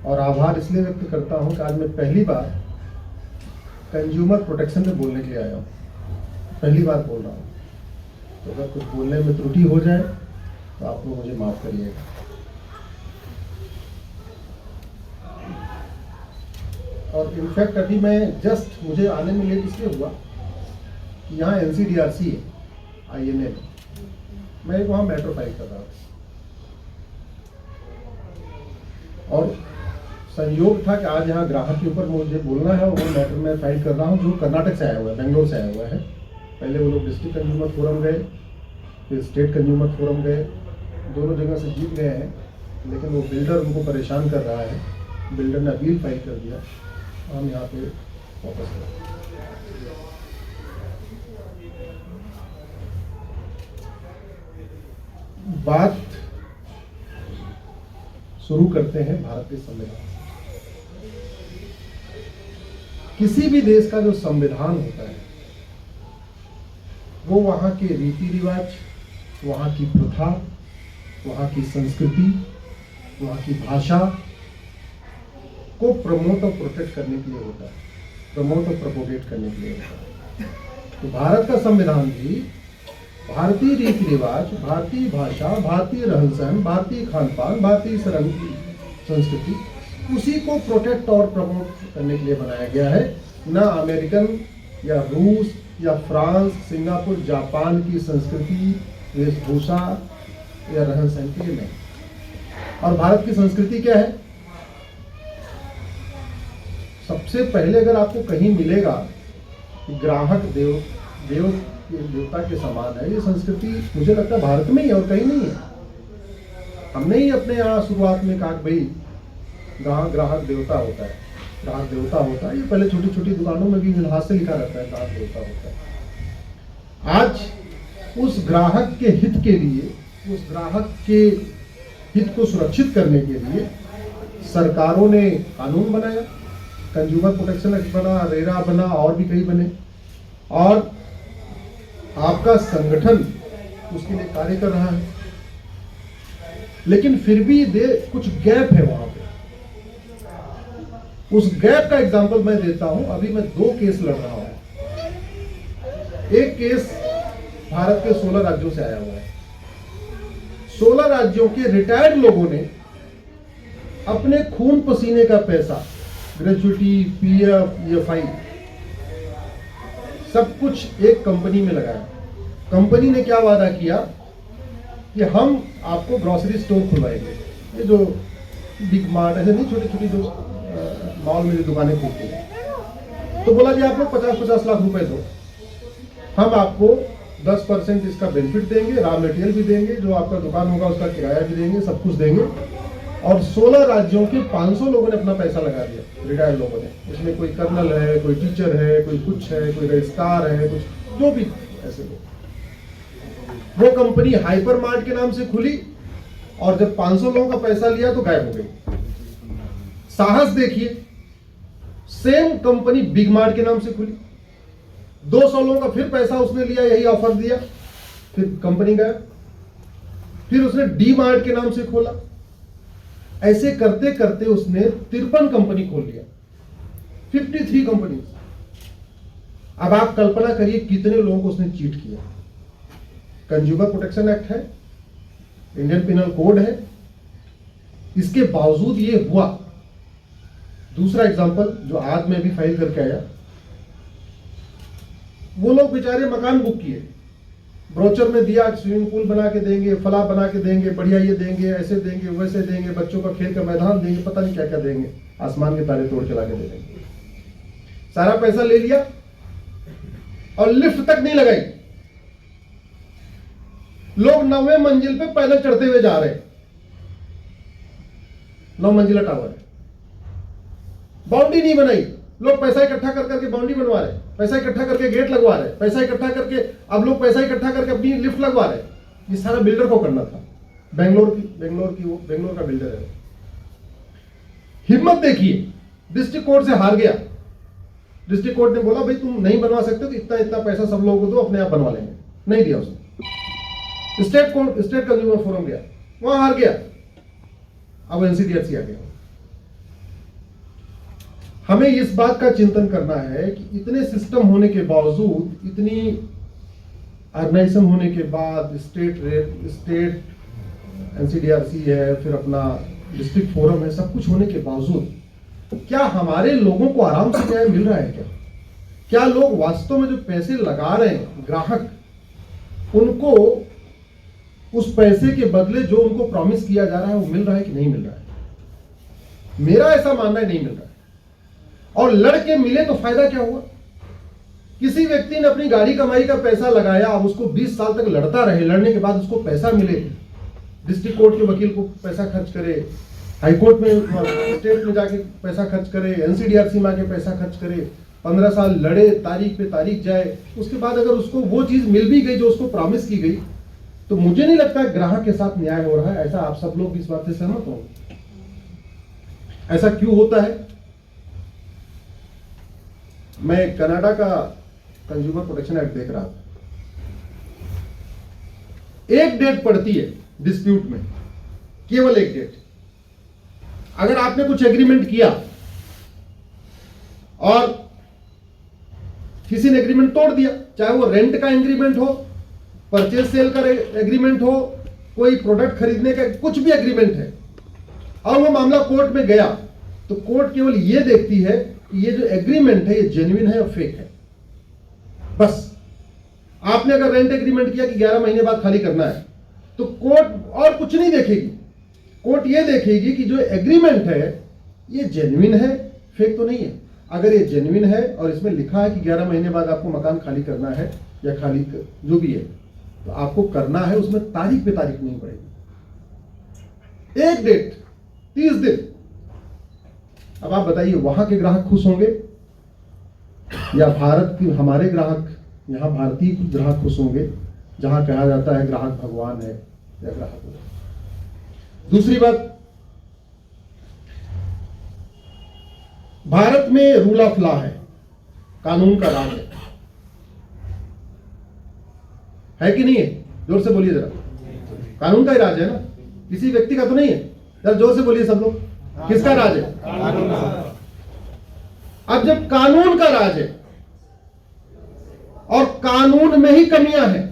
और आभार इसलिए व्यक्त करता हूं कि आज मैं पहली बार कंज्यूमर प्रोटेक्शन में बोलने के लिए आया हूं, पहली बार बोल रहा हूं। तो अगर कुछ बोलने में त्रुटि हो जाए तो आप लोग मुझे माफ करिएगा। और इनफैक्ट अभी मैं जस्ट मुझे आने में लेट इसलिए हुआ कि यहाँ NCDRC है INA में, मैं वहाँ मैटर फाइल कर रहा था और संयोग था कि आज यहाँ ग्राहक के ऊपर मुझे बोलना है और वो मैटर मैं फाइल कर रहा हूँ जो कर्नाटक से आया हुआ है, बेंगलोर से आया हुआ है। पहले वो लोग डिस्ट्रिक्ट कंज्यूमर फोरम गए, फिर स्टेट कंज्यूमर फोरम गए, दोनों जगह से जीत गए हैं, लेकिन वो बिल्डर उनको परेशान कर रहा है। बिल्डर ने अपील फाइल कर दिया, हम यहाँ पे वापस गए। बात शुरू करते हैं भारत के संविधान। किसी भी देश का जो संविधान होता है वो वहां के रीति रिवाज, वहां की प्रथा, वहां की संस्कृति, वहां की भाषा को प्रमोट और प्रोटेक्ट करने के लिए होता है, प्रमोट और प्रोपोगेट करने के लिए होता है। तो भारत का संविधान भी भारतीय रीति रिवाज, भारतीय भाषा, भारतीय रहन सहन, भारतीय खान पान, भारतीय संस्कृति, उसी को प्रोटेक्ट और प्रमोट करने के लिए बनाया गया है, ना अमेरिकन या रूस या फ्रांस, सिंगापुर, जापान की संस्कृति, वेशभूषा या रहन सहन के लिए नहीं। और भारत की संस्कृति क्या है? सबसे पहले अगर आपको कहीं मिलेगा कि ग्राहक देवता के समान है, ये संस्कृति मुझे लगता है भारत में ही और कहीं नहीं है। हमने ही अपने यहाँ शुरुआत में कहा भाई ग्राहक देवता होता है, ग्राहक देवता होता है। ये पहले छोटी छोटी दुकानों में भी हाथ से लिखा रहता है ग्राहक देवता होता है। आज उस ग्राहक के हित के लिए, उस ग्राहक के हित को सुरक्षित करने के लिए सरकारों ने कानून बनाया, कंज्यूमर प्रोटेक्शन एक्ट बना, रेरा बना और भी कई बने, और आपका संगठन उसके लिए कार्य कर रहा है। लेकिन फिर भी कुछ गैप है वहां पे। उस गैप का एग्जांपल मैं देता हूं। अभी मैं 2 केस लड़ रहा हूं। एक केस भारत के 16 राज्यों से आया हुआ है। 16 राज्यों के रिटायर्ड लोगों ने अपने खून पसीने का पैसा, ग्रेजुइटी, PF, EFI, सब कुछ एक कंपनी में लगाया। कंपनी ने क्या वादा किया कि हम आपको ग्रोसरी स्टोर खुलवाएंगे। ये जो बिग मार्ट ऐसे नहीं, छोटी छोटी जो मॉल में जो दुकानें खुलती हैं, तो बोला जी आप लोग 50-50 लाख रुपए दो, हम आपको 10% इसका बेनिफिट देंगे, रॉ मटेरियल भी देंगे, जो आपका दुकान होगा उसका किराया भी देंगे, सब कुछ देंगे। और 16 राज्यों के 500 लोगों ने अपना पैसा लगा दिया, रिटायर्ड लोगों ने। इसमें कोई कर्नल है, कोई टीचर है, कोई कुछ है, कोई रजिस्ट्रार है, कुछ जो भी ऐसे लोग। वो कंपनी हाइपर मार्ट के नाम से खुली और जब 500 लोगों का पैसा लिया तो गायब हो गई। साहस देखिए, सेम कंपनी बिग मार्ट के नाम से खुली, 200 लोगों का फिर पैसा उसने लिया, यही ऑफर दिया, फिर कंपनी गायब। फिर उसने डी मार्ट के नाम से खोला। ऐसे करते करते उसने 53 कंपनी खोल लिया, 53 कंपनी। अब आप कल्पना करिए कितने लोगों को उसने चीट किया। कंज्यूमर प्रोटेक्शन एक्ट है, इंडियन पिनल कोड है, इसके बावजूद ये हुआ। दूसरा एग्जांपल जो आज मैं भी फाइल करके आया, वो लोग बेचारे मकान बुक किए, ब्रोचर में दिया स्विमिंग पूल बना के देंगे, फला बना के देंगे, बढ़िया ये देंगे, ऐसे देंगे, वैसे देंगे, बच्चों का खेल का मैदान देंगे, पता नहीं क्या क्या देंगे, आसमान के तारे तोड़ के लाके दे देंगे। सारा पैसा ले लिया और लिफ्ट तक नहीं लगाई। लोग 9वें मंजिल पे पैदल चढ़ते हुए जा रहे हैं। 9 मंजिला टावर है, बाउंड्री नहीं बनाई। लोग पैसा इकट्ठा कर करके बाउंड्री बनवा रहे, पैसा इकट्ठा करके गेट लगवा रहे, पैसा इकट्ठा करके अब लोग पैसा इकट्ठा करके अपनी लिफ्ट लगवा रहे। ये सारा बिल्डर को करना था। बेंगलोर का बिल्डर है। हिम्मत देखिए, डिस्ट्रिक्ट कोर्ट से हार गया। डिस्ट्रिक्ट कोर्ट ने बोला भाई तुम नहीं बनवा सकते तो इतना इतना पैसा सब लोगों को दो, अपने आप बनवा लेंगे। नहीं दिया उसने। स्टेट कंज्यूमर फोरम गया, वहां हार गया। अब NCDRC आ गया। हमें इस बात का चिंतन करना है कि इतने सिस्टम होने के बावजूद, इतनी ऑर्गेनाइजेशन होने के बाद, स्टेट एनसीडीआरसी है, फिर अपना डिस्ट्रिक्ट फोरम है, सब कुछ होने के बावजूद क्या हमारे लोगों को आराम से न्याय मिल रहा है? क्या लोग वास्तव में जो पैसे लगा रहे हैं ग्राहक, उनको उस पैसे के बदले जो उनको प्रॉमिस किया जा रहा है वो मिल रहा है कि नहीं मिल रहा है? मेरा ऐसा मानना है नहीं मिल रहा है। और लड़के मिले तो फायदा क्या हुआ? किसी व्यक्ति ने अपनी गाड़ी कमाई का पैसा लगाया, अब उसको 20 साल तक लड़ता रहे, लड़ने के बाद उसको पैसा मिले, डिस्ट्रिक्ट कोर्ट के वकील को पैसा खर्च करे, हाई कोर्ट में, स्टेट में जाके पैसा खर्च करे, एनसीडीआरसी में आके पैसा खर्च करे, 15 साल लड़े, तारीख पे तारीख जाए, उसके बाद अगर उसको वो चीज मिल भी गई जो उसको प्रॉमिस की गई, तो मुझे नहीं लगता ग्राहक के साथ न्याय हो रहा है। ऐसा आप सब लोग इस बात से सहमत हो? ऐसा क्यों होता है? मैं कनाडा का कंज्यूमर प्रोटेक्शन एक्ट देख रहा था। एक डेट पड़ती है डिस्प्यूट में, केवल एक डेट। अगर आपने कुछ एग्रीमेंट किया और किसी ने एग्रीमेंट तोड़ दिया, चाहे वो रेंट का एग्रीमेंट हो, परचेज सेल का एग्रीमेंट हो, कोई प्रोडक्ट खरीदने का कुछ भी एग्रीमेंट है, और वो मामला कोर्ट में गया, तो कोर्ट केवल ये देखती है कि ये जो एग्रीमेंट है ये जेन्युइन है और फेक है। बस आपने अगर रेंट एग्रीमेंट किया कि 11 महीने बाद खाली करना है, तो कोर्ट और कुछ नहीं देखेगी। कोर्ट ये देखेगी कि जो एग्रीमेंट है ये जेन्युइन है, फेक तो नहीं है। अगर ये जेन्युइन है और इसमें लिखा है कि 11 महीने बाद आपको मकान खाली करना है या खाली जो भी है, तो आपको करना है, उसमें तारीख पे तारीख नहीं पड़ेगी। एक डेट 30 दिन। अब आप बताइए, वहां के ग्राहक खुश होंगे या भारत के हमारे ग्राहक, यहां भारतीय ग्राहक खुश होंगे, जहां कहा जाता है ग्राहक भगवान है या ग्राहक। दूसरी बात, भारत में रूल ऑफ लॉ है, कानून का राज है कि नहीं है? जोर से बोलिए जरा। कानून का ही राज है ना, किसी व्यक्ति का तो नहीं है। जरा जोर से बोलिए सब लोग, किसका राज है? अब जब कानून का राज है और कानून में ही कमियां हैं,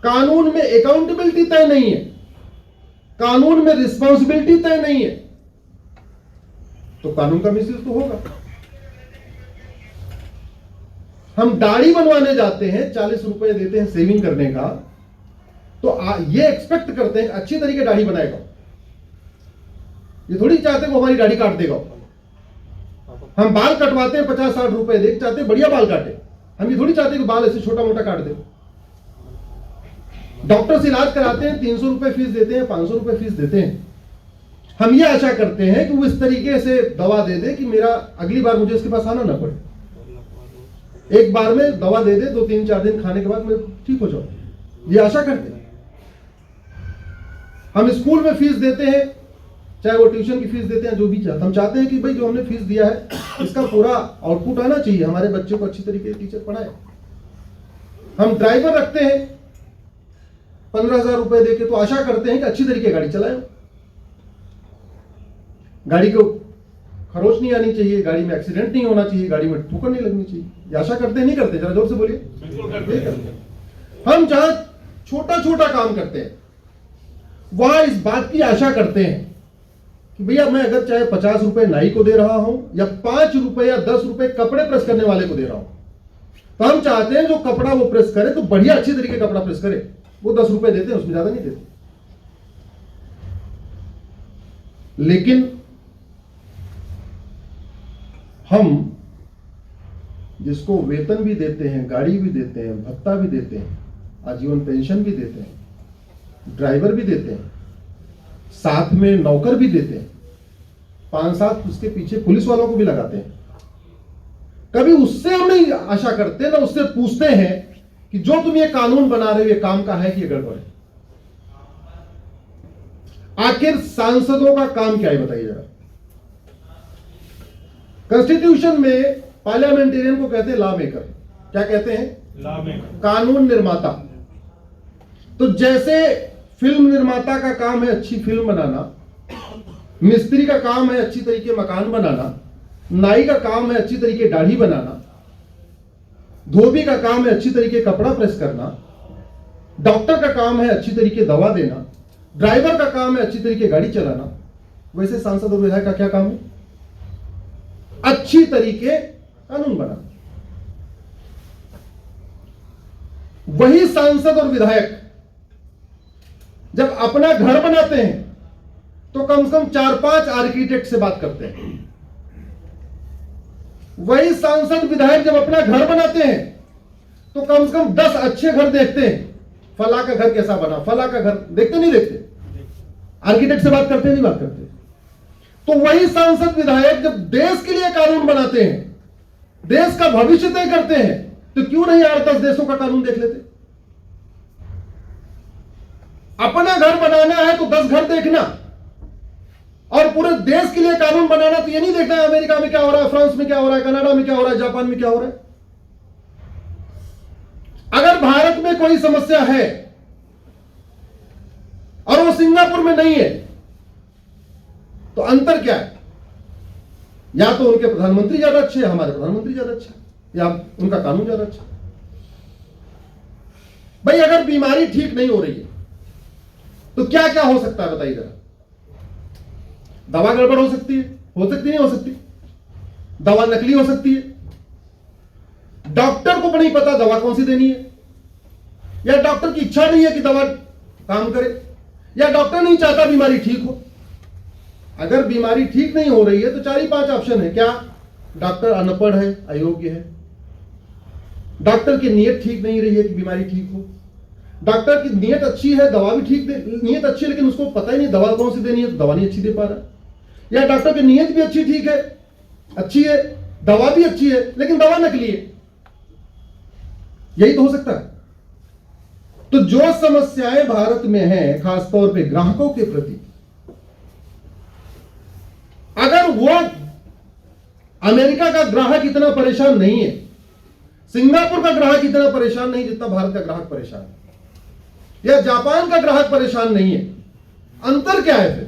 कानून में अकाउंटेबिलिटी तय नहीं है, कानून में रिस्पॉन्सिबिलिटी तय नहीं है, तो कानून का मिसयूज तो होगा। हम दाढ़ी बनवाने जाते हैं, 40 रुपए देते हैं सेविंग करने का, तो ये एक्सपेक्ट करते हैं अच्छी तरीके दाढ़ी बनाएगा। ये थोड़ी चाहते हैं वो हमारी दाढ़ी काट देगा। हम बाल कटवाते हैं 50-60 रुपए दे, चाहते हैं बढ़िया बाल काटे। हम ये थोड़ी चाहते हैं कि बाल ऐसे छोटा मोटा काट दे। डॉक्टर से इलाज कराते हैं, 300 रुपए फीस देते हैं, 500 रुपए फीस देते हैं। हम ये आशा करते हैं कि वो इस तरीके से दवा दे दे कि मेरा अगली बार मुझे इसके पास आना ना पड़े। एक बार में दवा दे दे, 2-3-4 दिन खाने के बाद मैं ठीक हो जाऊं, ये आशा करते हैं। हम स्कूल में फीस देते हैं, चाहे वो ट्यूशन की फीस देते हैं, जो भी चाहते, हम चाहते हैं कि भाई जो हमने फीस दिया है इसका पूरा आउटपुट आना चाहिए, हमारे बच्चों को अच्छी तरीके से टीचर पढ़ाए। हम ड्राइवर रखते हैं 15,000 रुपए देके, तो आशा करते हैं कि अच्छी तरीके गाड़ी चलाएं, गाड़ी को खरोच नहीं आनी चाहिए, गाड़ी में एक्सीडेंट नहीं होना चाहिए, गाड़ी में ठोकर नहीं लगनी चाहिए। ये आशा करते हैं, नहीं करते? जरा जोर से बोलिए। बिल्कुल करते हैं। हम जहां छोटा छोटा काम करते हैं वहां इस बात की आशा करते हैं कि भैया मैं अगर चाहे 50 रुपए नाई को दे रहा हूं या 5 रुपए या 10 रुपए कपड़े प्रेस करने वाले को दे रहा हूं, तो हम चाहते हैं जो कपड़ा वो प्रेस करे तो बढ़िया अच्छी तरीके कपड़ा प्रेस करे। वो 10 रुपए देते हैं, उसमें ज्यादा नहीं देते। लेकिन हम जिसको वेतन भी देते हैं, गाड़ी भी देते हैं, भत्ता भी देते हैं, आजीवन पेंशन भी देते हैं, ड्राइवर भी देते हैं, साथ में नौकर भी देते हैं, 5-7 उसके पीछे पुलिस वालों को भी लगाते हैं, कभी उससे हम नहीं आशा करते, ना उससे पूछते हैं कि जो तुम ये कानून बना रहे हो ये काम का है कि ये गड़बड़ है। आखिर सांसदों का काम क्या है बताइए जरा। कॉन्स्टिट्यूशन में पार्लियामेंटेरियन को कहते हैं लॉ मेकर। क्या कहते हैं? लॉ मेकर, कानून निर्माता। तो जैसे फिल्म निर्माता का काम है अच्छी फिल्म बनाना, मिस्त्री का काम है अच्छी तरीके मकान बनाना, नाई का काम है अच्छी तरीके दाढ़ी बनाना, धोबी का काम है अच्छी तरीके कपड़ा प्रेस करना, डॉक्टर का काम है अच्छी तरीके दवा देना, ड्राइवर का काम है अच्छी तरीके गाड़ी चलाना। वैसे सांसद और विधायक का क्या काम है? अच्छी तरीके कानून बनाना। वही सांसद और विधायक जब अपना घर बनाते हैं तो कम से कम 4-5 आर्किटेक्ट से बात करते हैं। वही सांसद विधायक जब अपना घर बनाते हैं तो कम से कम 10 अच्छे घर देखते हैं। फला का घर कैसा बना, फला का घर देखते नहीं देखते? आर्किटेक्ट से बात करते नहीं बात करते? तो वही सांसद विधायक जब देश के लिए कानून बनाते हैं, देश का भविष्य तय करते हैं, तो क्यों नहीं 8-10 देशों का कानून देख लेते? अपना घर बनाना है तो 10 घर देखना, और पूरे देश के लिए कानून बनाना तो ये नहीं देखना है अमेरिका में क्या हो रहा है, फ्रांस में क्या हो रहा है, कनाडा में क्या हो रहा है, जापान में क्या हो रहा है। अगर भारत में कोई समस्या है और वो सिंगापुर में नहीं है तो अंतर क्या है? या तो उनके प्रधानमंत्री ज्यादा अच्छे हैं, हमारे प्रधानमंत्री ज्यादा अच्छा है, या उनका कानून ज्यादा अच्छा है। भाई अगर बीमारी ठीक नहीं हो रही है तो क्या क्या हो सकता है बताइए जरा? दवा गड़बड़ हो सकती है, नहीं हो सकती? दवा नकली हो सकती है, डॉक्टर को नहीं पता दवा कौन सी देनी है, या डॉक्टर की इच्छा नहीं है कि दवा काम करे, या डॉक्टर नहीं चाहता बीमारी ठीक हो। अगर बीमारी ठीक नहीं हो रही है तो 4 ही 5 ऑप्शन है। क्या? डॉक्टर अनपढ़ है, अयोग्य है, डॉक्टर की नीयत ठीक नहीं रही है कि बीमारी ठीक हो, डॉक्टर की नीयत अच्छी है, दवा भी ठीक नीयत अच्छी है लेकिन उसको पता ही नहीं दवा कौन सी देनी है तो दवा नहीं अच्छी दे पा रहा, या डॉक्टर की नीयत भी अच्छी ठीक है, अच्छी है, दवा भी अच्छी है लेकिन दवा नकली है। यही तो हो सकता है। तो जो समस्याएं भारत में हैं खासतौर पे ग्राहकों के प्रति, अगर वो अमेरिका का ग्राहक इतना परेशान नहीं है, सिंगापुर का ग्राहक इतना परेशान नहीं जितना भारत का ग्राहक परेशान है, या जापान का ग्राहक परेशान नहीं है, अंतर क्या है फिर?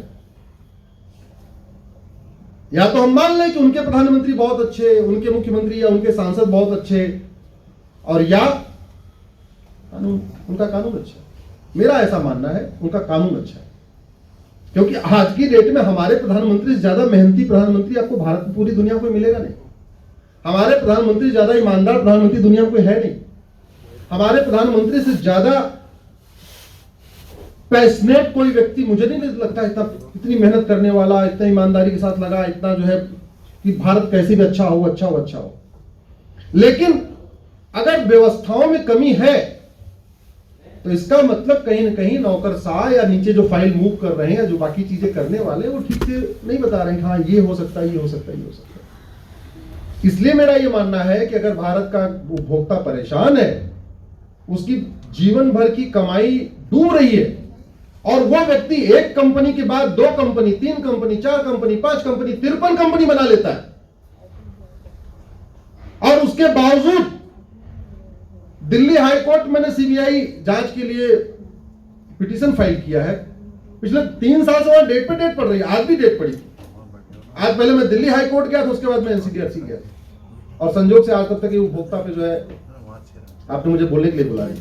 या तो हम मान लें कि उनके प्रधानमंत्री बहुत अच्छे, उनके मुख्यमंत्री या उनके सांसद बहुत अच्छे, और या उनका कानून अच्छा है। मेरा ऐसा मानना है उनका कानून अच्छा है, क्योंकि आज की डेट में हमारे प्रधानमंत्री से ज्यादा मेहनती प्रधानमंत्री आपको भारत की पूरी दुनिया में मिलेगा नहीं। हमारे प्रधानमंत्री से ज्यादा ईमानदार प्रधानमंत्री दुनिया में कोई है नहीं। हमारे प्रधानमंत्री से ज्यादा पैशनेट कोई व्यक्ति मुझे नहीं लगता इतनी मेहनत करने वाला, इतना ईमानदारी के साथ लगा, इतना जो है कि भारत कैसे भी अच्छा हो, अच्छा हो, अच्छा हो। लेकिन अगर व्यवस्थाओं में कमी है तो इसका मतलब कहीं ना कहीं नौकरशाह या नीचे जो फाइल मूव कर रहे हैं, जो बाकी चीजें करने वाले हैं, वो ठीक से नहीं बता रहे हैं। हाँ ये हो सकता है, ये हो सकता है, ये हो सकता है। इसलिए मेरा ये मानना है कि अगर भारत का उपभोक्ता परेशान है, उसकी जीवन भर की कमाई डूब रही है, और वो व्यक्ति एक कंपनी के बाद 2 company, 3 company, 4 company, 5 company, 53 company बना लेता है, और उसके बावजूद दिल्ली हाई कोर्ट मैंने सीबीआई जांच के लिए पिटीशन फाइल किया है। पिछले 3 साल से वहां डेट पे डेट पड़ रही है, आज भी डेट पड़ी। आज पहले मैं दिल्ली हाई कोर्ट गया था, उसके बाद मैं एनसीडीआरसी गया, और संजोग से आज तक ये उपभोक्ता पे जो है आपने मुझे बोलने के लिए बुलाया,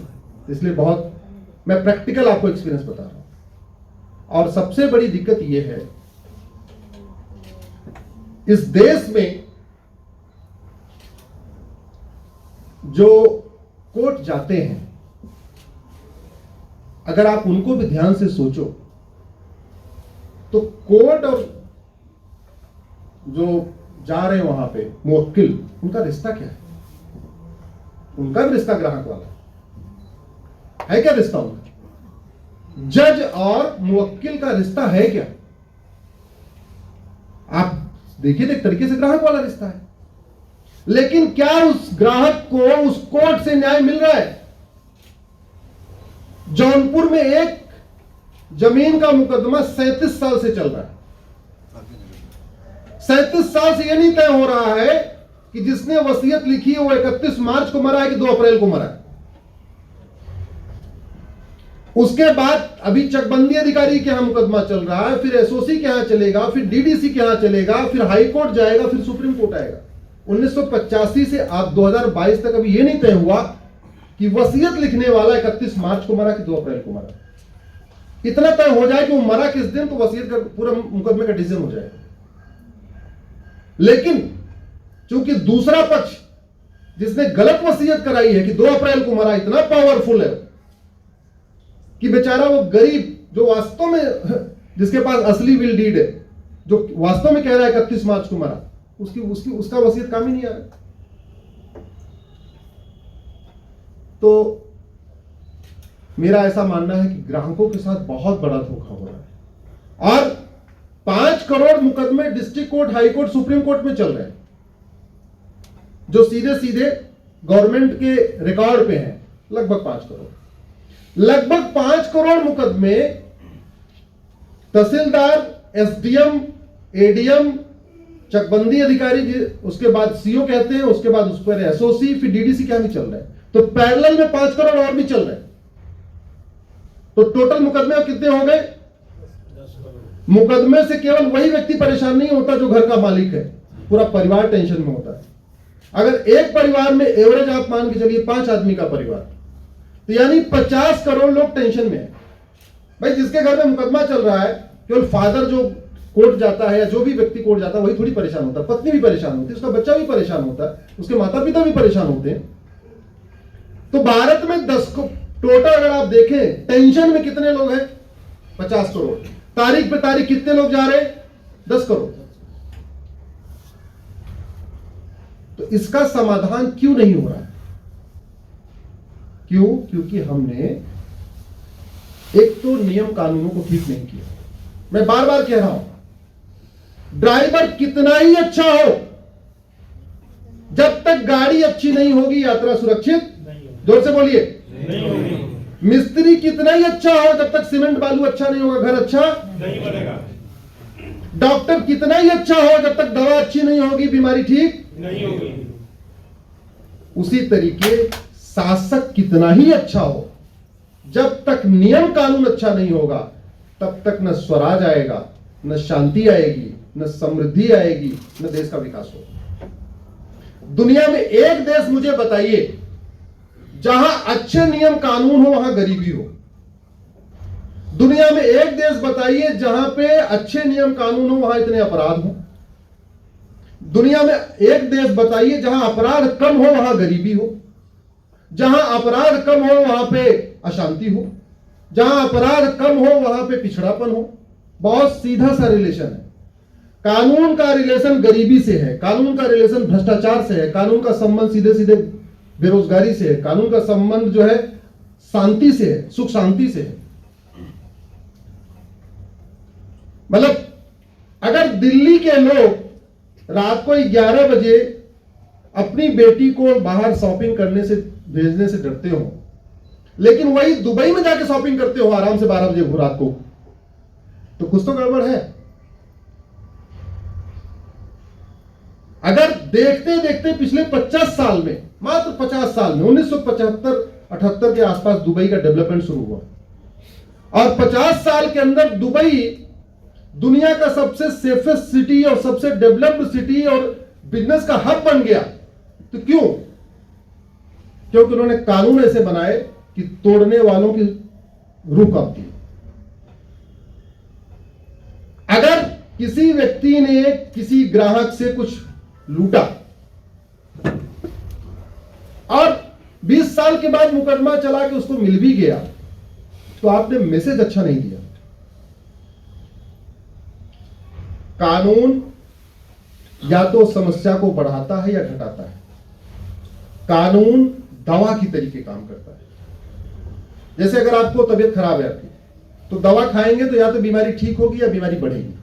इसलिए बहुत मैं प्रैक्टिकल आपको एक्सपीरियंस बता रहा हूं। और सबसे बड़ी दिक्कत यह है, इस देश में जो कोर्ट जाते हैं, अगर आप उनको भी ध्यान से सोचो तो कोर्ट और जो जा रहे हैं वहां पे मुवक्किल, उनका रिश्ता क्या है? उनका भी रिश्ता ग्राहक वाला है क्या? रिश्ता उनका जज और मुवक्किल का रिश्ता है क्या? आप देखिए, एक तरीके से ग्राहक वाला रिश्ता है, लेकिन क्या उस ग्राहक को उस कोर्ट से न्याय मिल रहा है? जौनपुर में एक जमीन का मुकदमा 37 साल से चल रहा है। 37 साल से यह नहीं तय हो रहा है कि जिसने वसीयत लिखी है वो 31 मार्च को मरा है कि 2 अप्रैल को मरा है। उसके बाद अभी चकबंदी अधिकारी के यहां मुकदमा चल रहा है, फिर एसओसी के यहां चलेगा, फिर डीडीसी के यहां चलेगा, फिर हाई कोर्ट जाएगा, फिर सुप्रीम कोर्ट आएगा। 1985 से आप 2022 तक अभी ये नहीं तय हुआ कि वसीयत लिखने वाला 31 मार्च को मरा कि 2 अप्रैल को मरा। इतना तय हो जाए कि वो मरा किस दिन, तो वसीयत का पूरा मुकदमे का डिसीजन हो जाएगा। लेकिन चूंकि दूसरा पक्ष जिसने गलत वसीयत कराई है कि 2 अप्रैल को मरा, इतना पावरफुल है कि बेचारा वो गरीब जो वास्तव में, जिसके पास असली विल डीड है, जो वास्तव में कह रहा है 31 मार्च को मरा, उसका वसीयत काम ही नहीं आ रहा। तो मेरा ऐसा मानना है कि ग्राहकों के साथ बहुत बड़ा धोखा हो रहा है और 5 करोड़ मुकदमे district court, high court, supreme court में चल रहे हैं, जो सीधे सीधे गवर्नमेंट के रिकॉर्ड पे हैं। लगभग 5 करोड़ मुकदमे तहसीलदार, एसडीएम, एडीएम, चकबंदी अधिकारी, उसके बाद सीओ कहते हैं, उसके बाद उस पर एसओसी, फिर डीडीसी क्या भी चल रहा है। तो पैरेलल में 5 करोड़ और भी चल रहे हैं। तो टोटल मुकदमे कितने हो गए? मुकदमे से केवल वही व्यक्ति परेशान नहीं होता जो घर का मालिक है, पूरा परिवार टेंशन में होता है। अगर एक परिवार में एवरेज आप मान के चलिए 5 आदमी का परिवार, तो यानी 50 करोड़ लोग टेंशन में है। भाई जिसके घर में मुकदमा चल रहा है, केवल फादर जो कोर्ट जाता है या जो भी व्यक्ति कोर्ट जाता है वही थोड़ी परेशान होता है, पत्नी भी परेशान होती है, उसका बच्चा भी परेशान होता है, उसके माता पिता भी परेशान होते हैं। तो भारत में 10 को टोटल अगर आप देखें टेंशन में कितने लोग हैं? 50 करोड़। तारीख पे तारीख कितने लोग जा रहे हैं? 10 करोड़। तो इसका समाधान क्यों नहीं हो रहा है? क्यों? क्योंकि हमने एक तो नियम कानूनों को ठीक नहीं किया। मैं बार बार कह रहा हूं, ड्राइवर कितना ही अच्छा हो, जब तक गाड़ी अच्छी नहीं होगी यात्रा सुरक्षित, जोर से बोलिए, नहीं होगी। मिस्त्री कितना ही अच्छा हो, जब तक सीमेंट बालू अच्छा नहीं होगा घर अच्छा नहीं बनेगा। डॉक्टर कितना ही अच्छा हो, जब तक दवा अच्छी नहीं होगी बीमारी ठीक नहीं होगी। उसी तरीके शासक कितना ही अच्छा हो, जब तक नियम कानून अच्छा नहीं होगा तब तक न स्वराज आएगा, न शांति आएगी, न समृद्धि आएगी, न देश का विकास होगा। दुनिया में एक देश मुझे बताइए जहां अच्छे नियम कानून हो वहां गरीबी हो। दुनिया में एक देश बताइए जहां पे अच्छे नियम कानून हो वहां इतने अपराध हो। दुनिया में एक देश बताइए जहां अपराध कम हो वहां गरीबी हो, जहां अपराध कम हो वहां पे अशांति हो, जहां अपराध कम हो वहां पे पिछड़ापन हो। बहुत सीधा सा रिलेशन है। कानून का रिलेशन गरीबी से है, कानून का रिलेशन भ्रष्टाचार से है, कानून का संबंध सीधे सीधे बेरोजगारी से है, कानून का संबंध जो है शांति से है, सुख शांति से है। मतलब अगर दिल्ली के लोग रात को 11 बजे अपनी बेटी को बाहर शॉपिंग करने से भेजने से डरते हो, लेकिन वही दुबई में जाके शॉपिंग करते हो आराम से 12 बजे रात को, तो कुछ तो गड़बड़ है। अगर देखते देखते पिछले 50 साल में, मात्र 50 साल में 1975-78 के आसपास दुबई का डेवलपमेंट शुरू हुआ और 50 साल के अंदर दुबई दुनिया का सबसे सेफेस्ट सिटी और सबसे डेवलप्ड सिटी और बिजनेस का हब बन गया। तो क्यों? क्योंकि उन्होंने कानून ऐसे बनाए कि तोड़ने वालों की रूह कांपती है। अगर किसी व्यक्ति ने किसी ग्राहक से कुछ लूटा और 20 साल के बाद मुकदमा चला के उसको मिल भी गया, तो आपने मैसेज अच्छा नहीं दिया। कानून या तो समस्या को बढ़ाता है या घटाता है। कानून दवा की तरीके काम करता है। जैसे अगर आपको तबीयत खराब है आपकी, तो दवा खाएंगे तो या तो बीमारी ठीक होगी या बीमारी बढ़ेगी।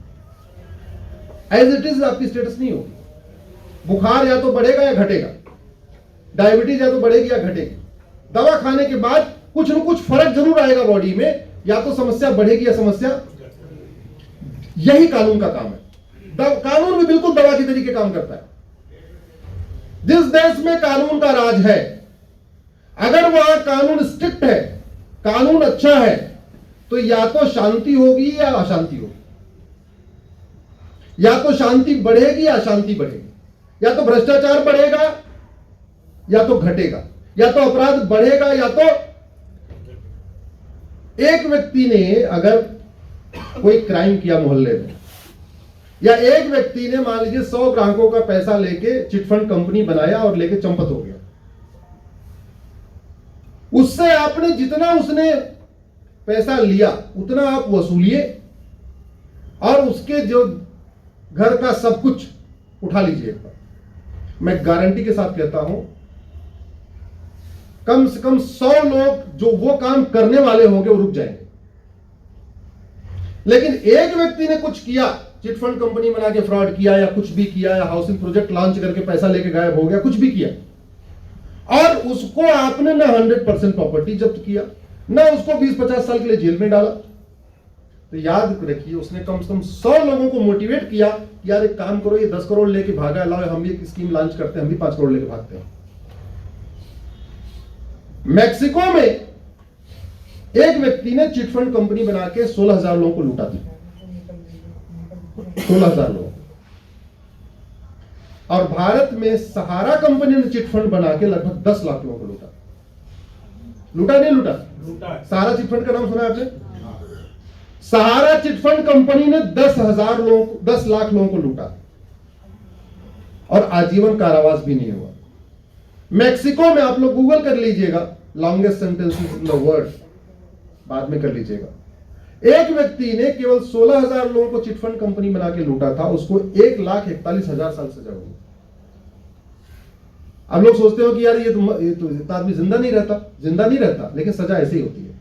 एज इट इज आपकी स्टेटस नहीं होगी। बुखार या तो बढ़ेगा या घटेगा, डायबिटीज या तो बढ़ेगी या घटेगी। दवा खाने के बाद कुछ न कुछ फर्क जरूर आएगा बॉडी में, या तो समस्या बढ़ेगी या समस्या। यही कानून का काम है। कानून भी बिल्कुल दवा की तरीके काम करता है। जिस देश में कानून का राज है, अगर वहां कानून स्ट्रिक्ट है, कानून अच्छा है तो या तो शांति होगी या अशांति होगी, या तो शांति बढ़ेगी या अशांति बढ़ेगी, या तो भ्रष्टाचार बढ़ेगा या तो घटेगा, या तो अपराध बढ़ेगा या तो। एक व्यक्ति ने अगर कोई क्राइम किया मोहल्ले में, या एक व्यक्ति ने मान लीजिए 100 ग्राहकों का पैसा लेके चिटफंड कंपनी बनाया और लेके चंपत हो गया, उससे आपने जितना उसने पैसा लिया उतना आप वसूलिए और उसके जो घर का सब कुछ उठा लीजिए एक बार। मैं गारंटी के साथ कहता हूं कम से कम 100 लोग जो वो काम करने वाले होंगे वो रुक जाएंगे। लेकिन एक व्यक्ति ने कुछ किया, चिटफंड कंपनी बना के फ्रॉड किया या कुछ भी किया, या हाउसिंग प्रोजेक्ट लॉन्च करके पैसा लेके गायब हो गया, कुछ भी किया, और उसको आपने ना 100% प्रॉपर्टी जब्त किया, ना उसको 20-50 साल के लिए जेल में डाला, तो याद रखिए उसने कम से कम 100 लोगों को मोटिवेट किया कि यार एक काम करो, ये 10 करोड़ लेके भागा, लाओ हम भी एक स्कीम लॉन्च करते हैं, हम भी 5 करोड़ लेके भागते हैं। मैक्सिको में एक व्यक्ति ने चिटफंड कंपनी बना के 16,000 लोगों को लूटा था, 16,000 लोग। और भारत में सहारा कंपनी ने चिटफंड बना के लगभग 10 लाख लोगों को लूटा। लूटा नहीं लूटा? सहारा चिटफंड का नाम सुना है आपने? सहारा चिटफंड कंपनी ने 10 लाख लोगों को लूटा और आजीवन कारावास भी नहीं हुआ। मैक्सिको में आप लोग गूगल कर लीजिएगा, longest sentences in the world, बाद में कर लीजिएगा। एक व्यक्ति ने केवल 16,000 लोगों को चिटफंड कंपनी बना के लूटा था, उसको 1,41,000 साल सजा हुई। अब लोग सोचते हो कि यार ये तो आदमी जिंदा नहीं रहता, लेकिन सजा ऐसी ही होती है।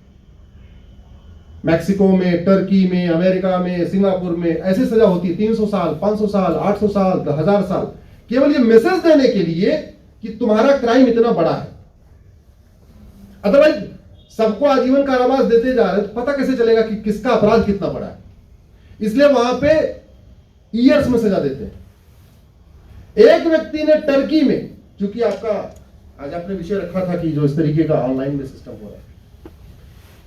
मैक्सिको में, टर्की में, अमेरिका में, सिंगापुर में ऐसी सजा होती है 300 साल, 500 साल, 800 साल, 1000 साल, केवल ये मैसेज देने के लिए कि तुम्हारा क्राइम इतना बड़ा है। अदरवाइज सबको आजीवन कारावास देते जा रहे, तो पता कैसे चलेगा कि किसका अपराध कितना बड़ा है? इसलिए वहां पे ईयर्स में सजा देते हैं। एक व्यक्ति ने टर्की में, क्योंकि आपका आज आपने विषय रखा था कि जो इस तरीके का ऑनलाइन में सिस्टम हो रहा है,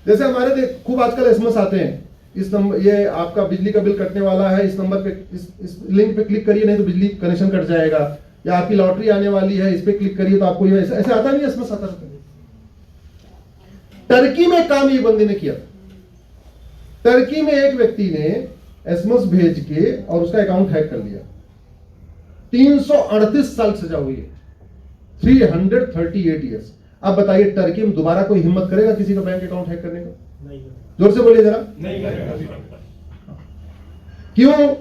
जैसे हमारे खूब आजकल एसएमएस आते हैं, इस नंबर, ये आपका बिजली का बिल कटने वाला है, इस नंबर पे, इस लिंक पे क्लिक करिए नहीं तो बिजली कनेक्शन कट जाएगा, या आपकी लॉटरी आने वाली है, इस पे क्लिक करिए तो आपको ये ऐसे आता नहीं, एसएमएस आता रहता है। टर्की में काम ये बंदे ने किया। टर्की में एक व्यक्ति ने एसएमएस भेज के और उसका अकाउंट हैक कर लिया, 338 साल सजा हुई है, 338 ईयर्स। अब बताइए टर्की में दोबारा कोई हिम्मत करेगा किसी का बैंक अकाउंट हैक करने का? नहीं। जोर से बोलिए जरा। नहीं करेगा। क्यों?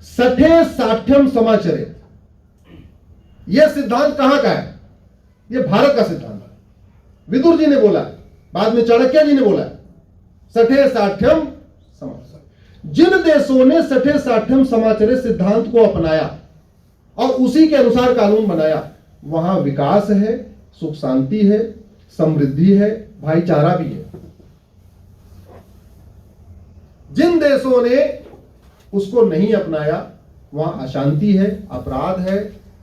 सठे साठ्यम समाचरित। यह सिद्धांत कहां का है? यह भारत का सिद्धांत है। विदुर जी ने बोला, बाद में चाणक्य जी ने बोला, सठे साठ्यम समाचरित। जिन देशों ने सठे साठ्यम समाचरित सिद्धांत को अपनाया और उसी के अनुसार कानून बनाया, वहां विकास है, सुख शांति है, समृद्धि है, भाईचारा भी है। जिन देशों ने उसको नहीं अपनाया वहां अशांति है, अपराध है,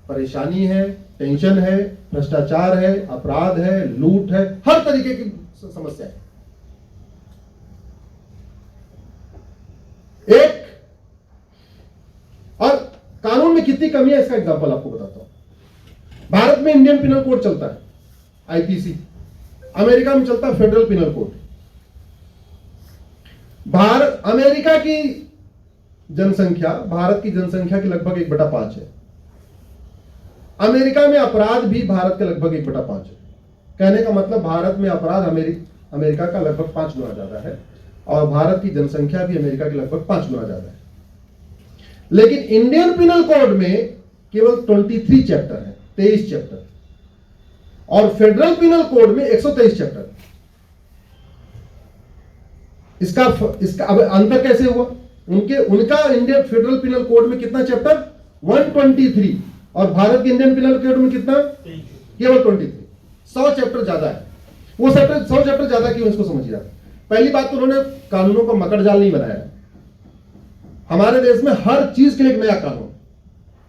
परेशानी है, टेंशन है, भ्रष्टाचार है, अपराध है, लूट है, हर तरीके की समस्या है। एक और कानून में कितनी कमी है इसका एग्जांपल आपको बताता हूं। भारत में इंडियन पिनल कोड चलता है, आईपीसी। अमेरिका में चलता है फेडरल पिनल कोड। अमेरिका की जनसंख्या भारत की जनसंख्या के लगभग 1/5 है। अमेरिका में अपराध भी भारत के लगभग 1/5 है। कहने का मतलब भारत में अपराध अमेरिका का लगभग 5 गुना ज्यादा है, और भारत की जनसंख्या भी अमेरिका के लगभग 5 गुना ज्यादा है। लेकिन इंडियन पिनल कोड में केवल 23 चैप्टर है, 23 चैप्टर, और फेडरल पिनल कोड में 123 चैप्टर। इसका अब अंतर कैसे हुआ? उनका इंडियन फेडरल पिनल कोड में कितना चैप्टर? 123, और भारत के इंडियन पिनल कोड में कितना? केवल 23। 100 चैप्टर ज्यादा है। वो 100 चैप्टर ज्यादा क्यों, इसको समझिए आप। पहली बात तो उन्होंने कानूनों का मकड़जाल नहीं बनाया। हमारे देश में हर चीज के लिए एक नया कानून,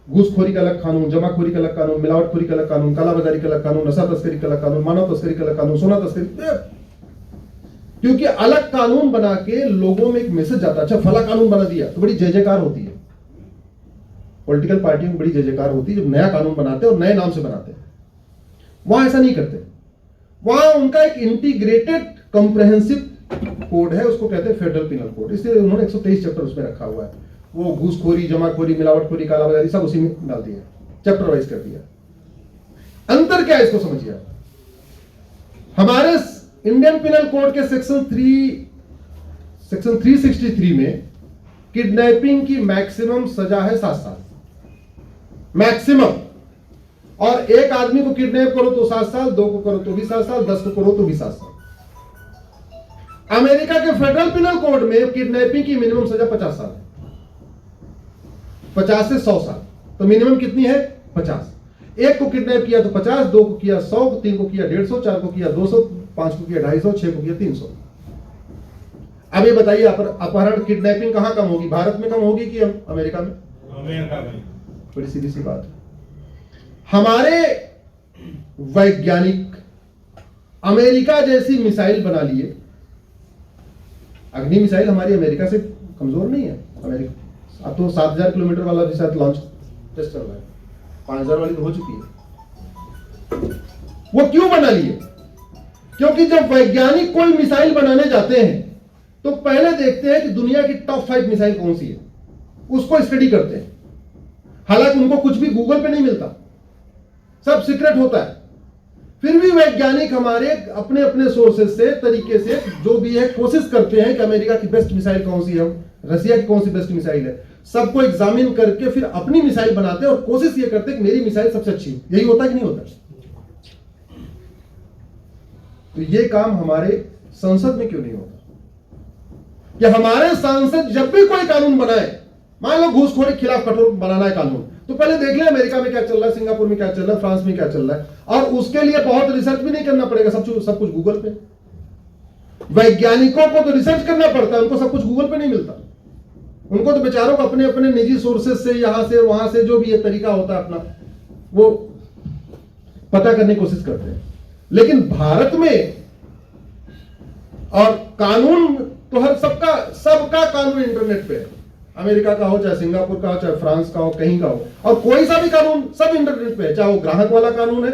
घूसखोरी का अलग कानून, जमाखोरी का अलग कानून, मिलावटखोरी का अलग कानून, कालाबाजारी का अलग कानून, नशा तस्करी का अलग कानून, मानव तस्करी का अलग कानून, सोना तस्करी, क्योंकि अलग कानून बना के लोगों में एक मैसेज जाता है, अच्छा फला कानून बना दिया तो बड़ी जय जयकार होती है। पॉलिटिकल पार्टियों में बड़ी जय जयकार होती है जब नया कानून बनाते हैं और नए नाम से बनाते हैं। वहां ऐसा नहीं करते, वहां उनका एक इंटीग्रेटेड कॉम्प्रहेंसिव कोड है, उसको कहते हैं फेडरल पिनल कोड। इसलिए उन्होंने 123 चैप्टर उसमें रखा हुआ है। वो घूसखोरी, जमाखोरी, मिलावटखोरी, कालाबाजारी सब उसी में डाल दिया, चैप्टर वाइज कर दिया। अंतर क्या है इसको समझिए आप। हमारे इंडियन पिनल कोड के सेक्शन 363 में किडनैपिंग की मैक्सिमम सजा है 7 साल मैक्सिमम। और एक आदमी को किडनैप करो तो 7 साल, 2 को करो तो भी 7 साल, 10 को करो तो भी 7 साल। अमेरिका के फेडरल पिनल कोड में किडनैपिंग की मिनिमम सजा 50 साल है, 50 से 100 साल। तो मिनिमम कितनी है? 50। एक को किडनैप किया तो 50, 2 को किया 100, 3 को किया 150, 4 को किया 200, 5 को किया 250, 6 को किया 300। अब ये बताइए अपहरण किडनैपिंग कहां कम होगी, भारत में कम होगी कि अमेरिका में? अमेरिका में। बड़ी सीधी सी बात है। हमारे वैज्ञानिक अमेरिका जैसी मिसाइल बना लिए। अग्नि मिसाइल हमारी अमेरिका से कमजोर नहीं है। अमेरिका अब तो 7000 किलोमीटर वाला भी शायद लॉन्च टेस्ट चल रहा है, 5000 वाली तो हो चुकी है। वो क्यों बना लिए? क्योंकि जब वैज्ञानिक कोई मिसाइल बनाने जाते हैं तो पहले देखते हैं कि दुनिया की टॉप 5 मिसाइल कौन सी है, उसको स्टडी करते हैं। हालांकि उनको कुछ भी गूगल पे नहीं मिलता, सब सीक्रेट होता है। फिर भी वैज्ञानिक हमारे अपने अपने सोर्सेज से, तरीके से जो भी है कोशिश करते हैं कि अमेरिका की बेस्ट मिसाइल कौन सी है, रसिया की कौन सी बेस्ट मिसाइल है, सबको एग्जामिन करके फिर अपनी मिसाइल बनाते हैं और कोशिश ये करते हैं कि मेरी मिसाइल सबसे अच्छी है। यही होता है कि नहीं होता? तो ये काम हमारे संसद में क्यों नहीं होता कि हमारे सांसद जब भी कोई कानून बनाए, मान लो घूसखोरी के खिलाफ कठोर बनाना है कानून, तो पहले देख ले अमेरिका में क्या चल रहा है, सिंगापुर में क्या चल रहा है, फ्रांस में क्या चल रहा है। और उसके लिए बहुत रिसर्च भी नहीं करना पड़ेगा, सब कुछ गूगल पे। वैज्ञानिकों को तो रिसर्च करना पड़ता है, उनको सब कुछ गूगल पे नहीं मिलता। उनको तो बेचारों को अपने अपने निजी सोर्सेज से, यहां से वहां से जो भी ये तरीका होता है अपना, वो पता करने की कोशिश करते हैं। लेकिन भारत में और कानून तो हर सबका कानून इंटरनेट पे है। अमेरिका का हो, चाहे सिंगापुर का हो, चाहे फ्रांस का हो, कहीं का हो, और कोई सा भी कानून सब इंटरनेट पे है। चाहे वो ग्राहक वाला कानून है,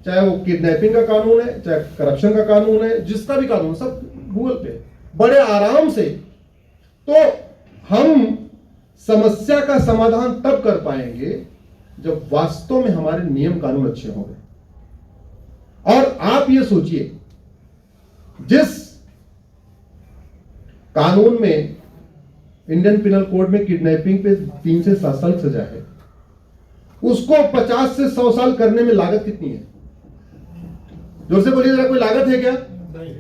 चाहे वो किडनैपिंग का कानून है, चाहे करप्शन का कानून है, जिसका भी कानून सब गूगल पे बड़े आराम से। तो हम समस्या का समाधान तब कर पाएंगे जब वास्तव में हमारे नियम कानून अच्छे होंगे। और आप ये सोचिए, जिस कानून में इंडियन पिनल कोड में किडनैपिंग पे 3 से 7 साल सजा है, उसको 50 से 100 साल करने में लागत कितनी है? जोर से बोलिए जरा, कोई लागत है क्या? नहीं।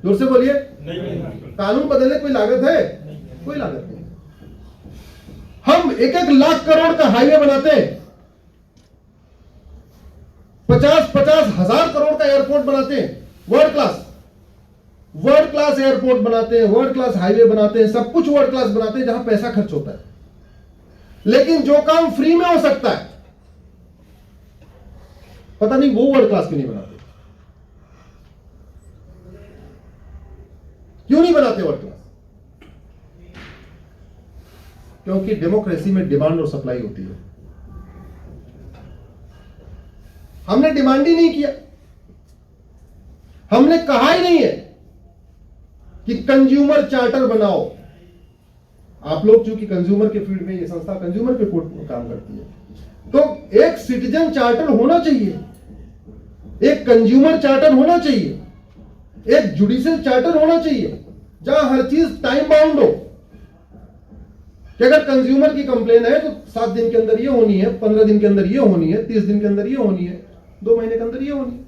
जोर से बोलिए। नहीं। कानून बदलने कोई लागत है? कोई लागत नहीं। हम 1-1 लाख करोड़ का हाईवे बनाते हैं, 50-50 हजार करोड़ का एयरपोर्ट बनाते हैं, वर्ल्ड क्लास एयरपोर्ट बनाते हैं, वर्ल्ड क्लास हाईवे बनाते हैं, सब कुछ वर्ल्ड क्लास बनाते हैं जहां पैसा खर्च होता है। लेकिन जो काम फ्री में हो सकता है, पता नहीं वो वर्ल्ड क्लास क्यों नहीं बनाते। क्यों नहीं बनाते वर्ल्ड क्लास? क्योंकि डेमोक्रेसी में डिमांड और सप्लाई होती है। हमने डिमांड ही नहीं किया, हमने कहा ही नहीं है कि कंज्यूमर चार्टर बनाओ। आप लोग चूंकि कंज्यूमर के फील्ड में, ये संस्था कंज्यूमर पे काम करती है, तो एक सिटीजन चार्टर होना चाहिए, एक कंज्यूमर चार्टर होना चाहिए, एक जुडिशियल चार्टर होना चाहिए, जहां हर चीज टाइम बाउंड हो कि अगर कंज्यूमर की कंप्लेन है तो 7 दिन के अंदर ये होनी है, 15 दिन के अंदर ये होनी है, 30 दिन के अंदर ये होनी है, 2 महीने के अंदर ये होनी है।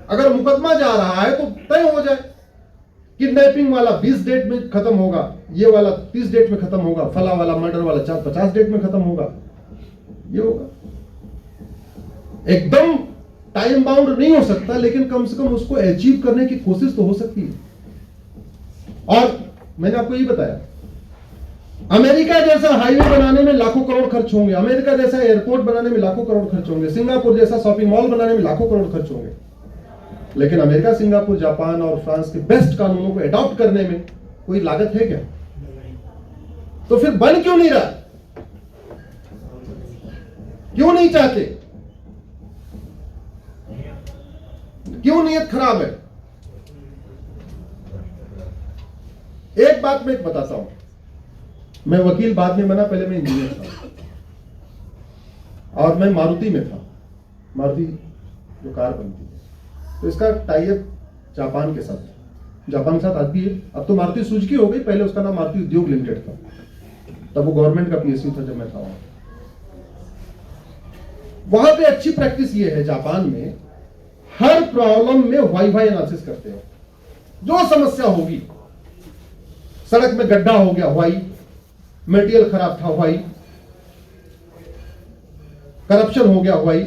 अगर मुकदमा जा रहा है तो तय हो जाए, किडनैपिंग वाला 20 डेट में खत्म होगा, ये वाला 30 डेट में खत्म होगा, फला वाला मर्डर वाला 50 डेट में खत्म होगा, ये होगा। एकदम टाइम बाउंड नहीं हो सकता, लेकिन कम से कम उसको अचीव करने की कोशिश तो हो सकती है। और मैंने आपको ये बताया, अमेरिका जैसा हाईवे बनाने में लाखों करोड़ खर्च होंगे, अमेरिका जैसा एयरपोर्ट बनाने में लाखों करोड़ खर्च होंगे, सिंगापुर जैसा शॉपिंग मॉल बनाने में लाखों करोड़ खर्च होंगे। लेकिन अमेरिका, सिंगापुर, जापान और फ्रांस के बेस्ट कानूनों को अडॉप्ट करने में कोई लागत है क्या? तो फिर बन क्यों नहीं रहा? क्यों नहीं चाहते? क्यों नीयत खराब है? एक बात मैं बताता हूं, मैं वकील बाद में बना, पहले मैं इंजीनियर था और मैं मारुति में था। मारुति जो कार बनती है, तो इसका टाई अप जापान के साथ, जापान के साथ आती है। अब तो मारुति सुजुकी हो गई, पहले उसका नाम मारुति उद्योग लिमिटेड था, तब वो गवर्नमेंट का पीएसयू था जब मैं था वहां पे अच्छी प्रैक्टिस ये है, जापान में हर प्रॉब्लम में वाई वाई एनालिसिस करते हो। जो समस्या होगी, सड़क में गड्ढा हो गया, वाई, मटेरियल खराब था, वाई, करप्शन हो गया, वाई,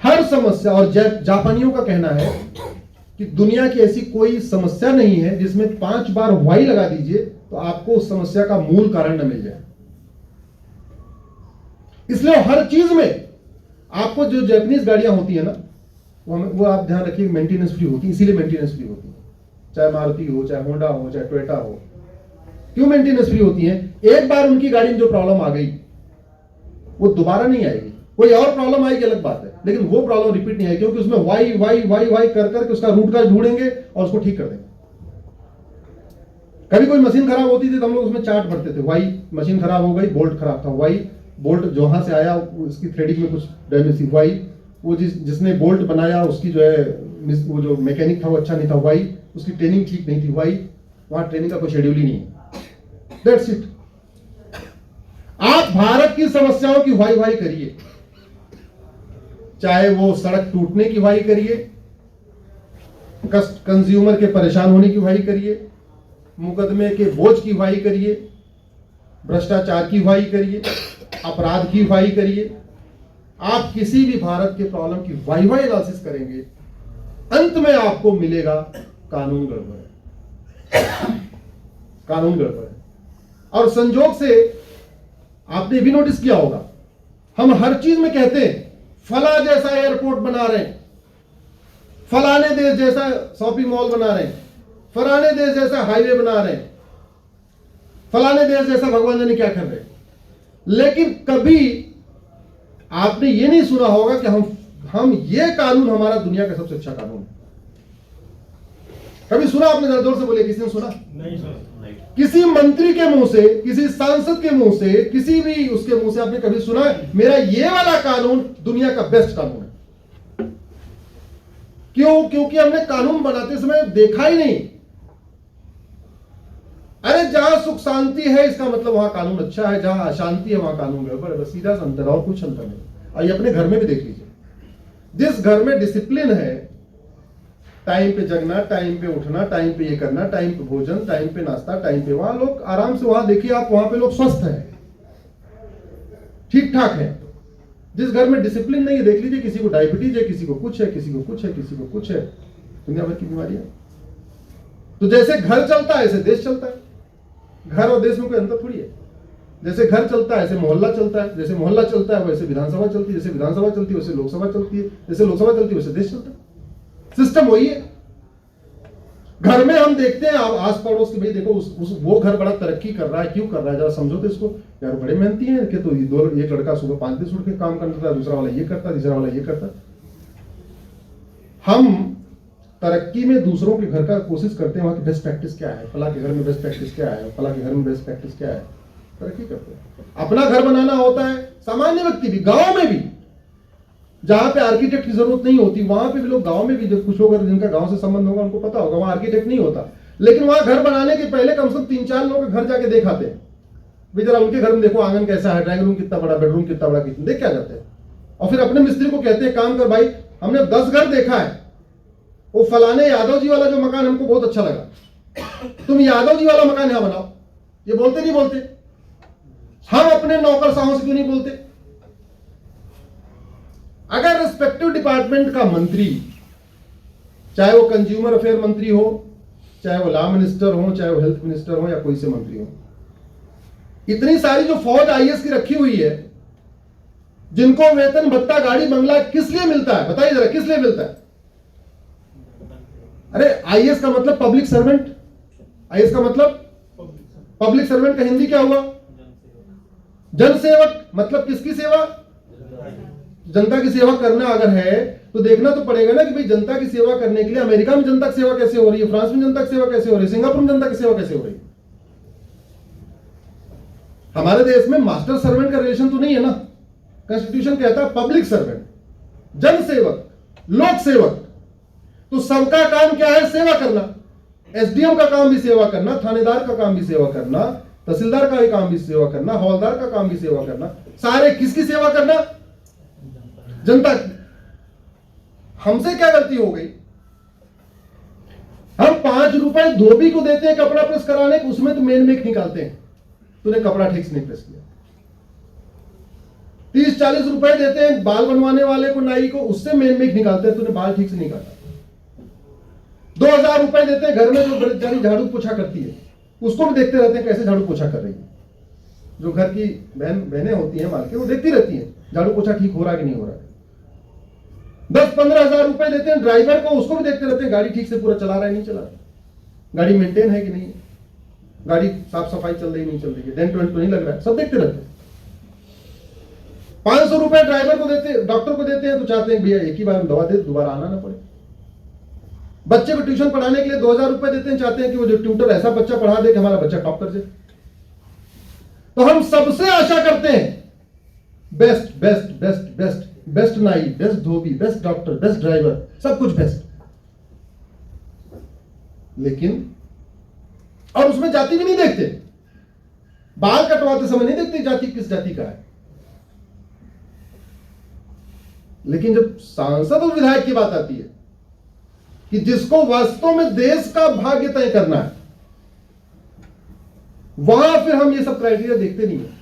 हर समस्या। और जापानियों का कहना है कि दुनिया की ऐसी कोई समस्या नहीं है जिसमें 5 बार वाई लगा दीजिए तो आपको उस समस्या का मूल कारण न मिल जाए। इसलिए हर चीज में आपको, जो जापानीज गाड़ियां होती है ना, वो आप ध्यान रखिए मेंटेनेंस फ्री होती है, इसीलिए मेंटेनेंस फ्री होती है। चाहे मारुति हो, चाहे होंडा हो, चाहे टोयोटा हो, क्यों मेंटेनेंस फ्री होती है? एक बार उनकी गाड़ी में जो प्रॉब्लम आ गई वो दोबारा नहीं आएगी। कोई और प्रॉब्लम आएगी अलग बात है, लेकिन वो प्रॉब्लम रिपीट नहीं आएगी, क्योंकि उसमें वाई वाई वाई वाई कर करके उसका रूट का ढूंढेंगे और उसको ठीक कर देंगे। कभी कोई मशीन खराब होती थी तो हम लोग उसमें चार्ट भरते थे, वाई, मशीन खराब हो गई, बोल्ट खराब था, वाई, बोल्ट जहां से आया उसकी थ्रेडिंग में कुछ डैमेज थी, वाई, वो जिसने बोल्ट बनाया उसकी जो है वो जो मैकेनिक था वो अच्छा नहीं था, वाई, उसकी ट्रेनिंग ठीक नहीं थी, वाई, वहां ट्रेनिंग का कोई शेड्यूल ही नहीं है। That's it. आप भारत की समस्याओं की वाई वाई करिए, चाहे वो सड़क टूटने की वाई करिए, कंज्यूमर के परेशान होने की वाई करिए, मुकदमे के बोझ की वाई करिए, भ्रष्टाचार की वाई करिए, अपराध की वाई करिए। आप किसी भी भारत के प्रॉब्लम की वाई वाई एनालिसिस करेंगे, अंत में आपको मिलेगा कानून गड़बड़ है, कानून गड़बड़ है। और संजोग से आपने भी नोटिस किया होगा, हम हर चीज में कहते हैं फला जैसा एयरपोर्ट बना रहे हैं, फलाने देश जैसा शॉपिंग मॉल बना रहे हैं, फलाने देश जैसा हाईवे बना रहे हैं, फलाने देश जैसा भगवान जाने क्या कर रहे हैं। लेकिन कभी आपने ये नहीं सुना होगा कि हम ये कानून हमारा दुनिया का सबसे अच्छा कानून है। कभी सुना आपने? जरा जोर से बोलिए, किसी ने सुना? नहीं सर। किसी मंत्री के मुंह से, किसी सांसद के मुंह से, किसी भी उसके मुंह से आपने कभी सुना मेरा ये वाला कानून दुनिया का बेस्ट कानून है? क्यों? क्योंकि हमने कानून बनाते समय देखा ही नहीं। अरे जहां सुख शांति है इसका मतलब वहां कानून अच्छा है, जहां अशांति है वहां कानून गड़बड़ है, बस सीधा सा अंतर, और कुछ अंतर नहीं। आइए अपने घर में भी देख लीजिए, जिस घर में डिसिप्लिन है, टाइम पे जगना, टाइम पे उठना, टाइम पे ये करना, टाइम पे भोजन, टाइम पे नाश्ता, टाइम पे, वहां लोग आराम से, वहां देखिए आप, वहां पे लोग स्वस्थ हैं, ठीक ठाक है। जिस घर में डिसिप्लिन नहीं है, देख लीजिए किसी को डायबिटीज है, किसी को कुछ है, किसी को कुछ है, किसी को कुछ है, दुनिया भर की बीमारियां। तो जैसे घर चलता है ऐसे देश चलता है। घर और देश में कोई अंतर थोड़ी है। जैसे घर चलता है ऐसे मोहल्ला चलता है, जैसे मोहल्ला चलता है वैसे विधानसभा चलती है, जैसे विधानसभा चलती है वैसे लोकसभा चलती है, जैसे लोकसभा चलती है वैसे देश चलता है। सिस्टम वही है। घर में हम देखते हैं आस पड़ोस के, भाई देखो वो घर बड़ा तरक्की कर रहा है, क्यों कर रहा है, जरा समझो तो इसको यार, बड़े मेहनती हैं कि, तो एक लड़का सुबह 5 बजे उठ के काम करता है, दूसरा वाला ये करता है, तीसरा वाला ये करता है। हम तरक्की में दूसरों के घर का कोशिश करते हैं, वहां की बेस्ट प्रैक्टिस क्या है, फला के घर में बेस्ट प्रैक्टिस क्या है, फला के घर में बेस्ट प्रैक्टिस क्या है, तरक्की करते हैं। अपना घर बनाना होता है, सामान्य व्यक्ति भी, गांव में भी, जहां पे आर्किटेक्ट की जरूरत नहीं होती, वहां पे भी लोग, गांव में भी जब कुछ लोग जिनका गांव से संबंध होगा उनको पता होगा, वहां आर्किटेक्ट नहीं होता, लेकिन वहां घर बनाने के पहले कम से कम 3-4 लोग घर जाके देखाते हैं, भाई जरा उनके घर में देखो आंगन कैसा है, ड्राइंग रूम कितना बड़ा, बेडरूम कितना बड़ा, कितना, देख के आ जाते हैं। और फिर अपने मिस्त्री को कहते हैं काम कर भाई, हमने 10 घर देखा है, वो फलाने यादव जी वाला जो मकान हमको बहुत अच्छा लगा, तुम यादव जी वाला मकान यहां बनाओ। ये बोलते नहीं बोलते? हम अपने नौकरशाहों से क्यों नहीं बोलते? अगर रिस्पेक्टिव डिपार्टमेंट का मंत्री, चाहे वो कंज्यूमर अफेयर मंत्री हो, चाहे वो लॉ मिनिस्टर हो, चाहे वो हेल्थ मिनिस्टर हो, या कोई से मंत्री हो, इतनी सारी जो फौज आईएएस की रखी हुई है, जिनको वेतन भत्ता गाड़ी बंगला किस लिए मिलता है बताइए जरा, किस लिए मिलता है? अरे आईएएस का मतलब पब्लिक सर्वेंट, आईएएस का मतलब पब्लिक सर्वेंट का हिंदी क्या हुआ? जनसेवक। मतलब किसकी सेवा? जनता की सेवा करना अगर है तो देखना तो पड़ेगा ना कि भाई जनता की सेवा करने के लिए अमेरिका में जनता की सेवा कैसे हो रही है, फ्रांस में जनता की सेवा कैसे हो रही है, सिंगापुर में जनता की सेवा कैसे हो रही है। हमारे देश में मास्टर सर्वेंट का रिलेशन तो नहीं है ना। कॉन्स्टिट्यूशन कहता है पब्लिक सर्वेंट, जन सेवक, लोक सेवक। तो सबका काम क्या है? सेवा करना। एसडीएम का काम भी सेवा करना, थानेदार का काम भी सेवा करना, तहसीलदार का भी काम भी सेवा करना, हवलदार का काम भी सेवा करना। सारे किसकी सेवा करना? जनता की। हमसे क्या गलती हो गई? हम 5 रुपए धोबी को देते हैं कपड़ा प्रेस कराने, उसमें तो मेन मेक निकालते हैं, तूने कपड़ा ठीक से नहीं प्रेस किया। 30-40 रुपए देते हैं बाल बनवाने वाले को, नाई को, उससे मेन मेक निकालते हैं, तूने बाल ठीक से नहीं काटा। 2000 रुपए देते हैं घर में जो बेचारी झाड़ू पोछा करती है, उसको भी देखते रहते हैं कैसे झाड़ू पोछा कर रही है। जो घर की बहनें होती हैं मालकिन, वो देखती रहती हैं झाड़ू पोछा ठीक हो रहा है कि नहीं हो रहा है। 10-15 हजार रुपए देते हैं ड्राइवर को, उसको भी देखते रहते हैं गाड़ी ठीक से पूरा चला रहा है नहीं चला रहा, गाड़ी मेंटेन है कि नहीं है, गाड़ी साफ सफाई चल रही नहीं चल रही है, डेंट वेंट तो नहीं लग रहा है, सब देखते रहते हैं। 500 रुपए ड्राइवर को देते, डॉक्टर को देते हैं तो चाहते हैं भैया एक ही बार हम दवा दे, दोबारा आना ना पड़े। बच्चे को ट्यूशन पढ़ाने के लिए 2000 रुपए देते हैं, चाहते हैं कि वो जो ट्यूटर ऐसा बच्चा पढ़ा दे कि हमारा बच्चा टॉप कर जाए। तो हम सबसे आशा करते हैं best best best best, best नाई, बेस्ट धोबी, बेस्ट डॉक्टर, बेस्ट ड्राइवर, सब कुछ बेस्ट। लेकिन और उसमें जाति भी नहीं देखते, बाल कटवाते समय नहीं देखते जाति किस जाति का है। लेकिन जब सांसद और विधायक की बात आती है कि जिसको वास्तव में देश का भाग्य तय करना है, वहां फिर हम ये सब क्राइटेरिया देखते नहीं है।